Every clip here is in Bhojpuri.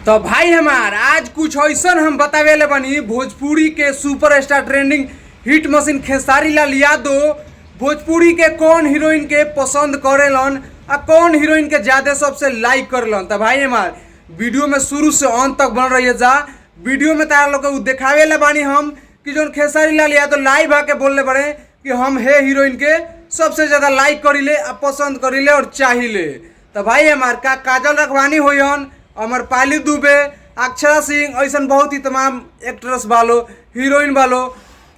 तो भाई हमार आज कुछ ऐसा हम बतावे बनी भोजपुरी के superstar trending hit machine Khesari Lal Yadav Bhojpuri के कौन हीरोइन के पसंद करेलन आ कौन हीरोइन के ज्यादा सबसे लाइक करेलन। तो भाई हमार वीडियो में शुरू से अंत तक बन रही है जा। वीडियो में तारा लोग को देखावे बानी हम कि जो खेसारी लाल यादव लाइव आके बोलने पड़े कि हम हे हीरोइन के सबसे ज्यादा लाइक करीले आ पसंद करीले और चाहिए। तो भाई हमार का काजल रखवानी होयन, अमरपाली दुबे, अक्षरा सिंह, ऐसा बहुत ही तमाम एक्ट्रेस वालो हीरोइन वालो।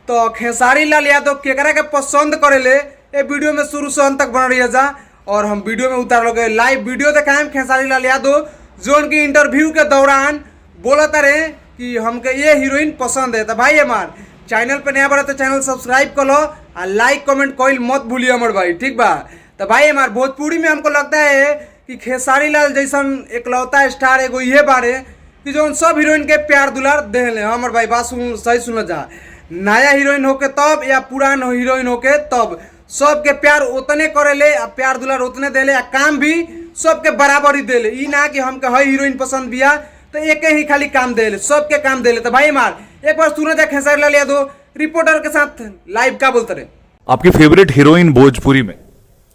तो खेसारी लाल यादव केकरा के पसंद करेले ये वीडियो में शुरू से अंत तक बन रही है जा। और हम वीडियो में उतार लोगे लाइव वीडियो दिखाएं खेसारी लाल यादव जो उनकी इंटरव्यू के दौरान बोलत रहे कि हमके ये हीरोइन पसंद है। तो भाई हमार चैनल पे नया बड़ा तो चैनल सब्सक्राइब कर लो और लाइक कमेंट कोई मत भूलिए हमारे भाई, ठीक बा। तो भाई हमार भोजपुरी में हमको लगता है कि खेसारी लाल जैसा एकलौता स्टार एगो ये बारे कि जो सब हीरोइन के प्यार दुलार देले हमारे भाई। बात सुन सही सुन जा, नया हीरोइन होके तब या पुरान हीरोइन होके तब सबके प्यार उतने करेले आ प्यार दुलार उतने देले आ काम भी सबके बराबर ही देले। ई ना कि हमके हई हीरोइन पसंद बिया तो एक ही खाली काम देले, सबके काम देले। तो भाई हमार एक बार सुना जाए खेसारी लाल यादव रिपोर्टर के साथ लाइव क्या बोलते रहे। आपकी फेवरेट हीरोइन भोजपुरी में?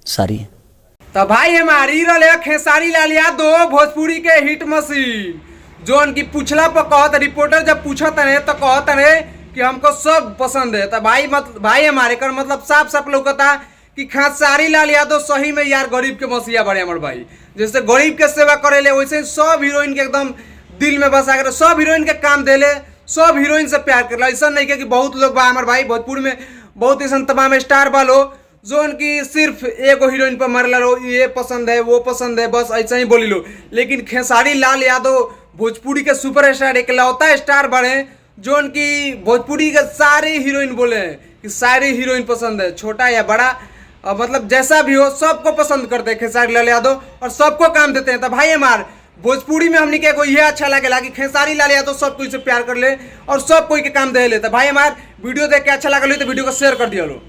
सारी। तो भाई हमारी रहे खेसारी लाल यादव भोजपुरी के हिट मशीन जो उनकी पूछला पर कहत रिपोर्टर जब पूछत रहे तो कहत रहे कि हमको सब पसंद है। तो भाई हमारे कर मतलब साफ साफ लौकता कि खेसारी लाल यादव सही में यार गरीब के मसीहा बड़े हमारे भाई। जैसे गरीब के सेवा करेले वैसे सब हीरोइन के एकदम दिल में बसा कर सब हीरोइन के काम देले, सब हीरोइन से प्यार कर। ऐसा नहीं कि बहुत लोग बा हमारे भाई भोजपुर में बहुत ऐसा तमाम स्टार वालो जो उनकी सिर्फ एगो हीरोइन पर मरला लो, ये पसंद है वो पसंद है बस ऐसा ही बोली लो। लेकिन खेसारी लाल यादव भोजपुरी के सुपरस्टार एकलौता स्टार बने जो उनकी भोजपुरी के सारे हीरोइन बोले हैं कि सारी हीरोइन पसंद है, छोटा या बड़ा मतलब जैसा भी हो सबको पसंद करते हैं खेसारी लाल यादव और सबको काम देते हैं। तो भाई हमार भोजपुरी में हमने को ये अच्छा लगे कि खेसारी लाल यादव सब कोई से प्यार कर ले और सब कोई के काम दे ले। तो भाई हमार वीडियो देख के अच्छा लगे तो वीडियो को शेयर कर दिया लो।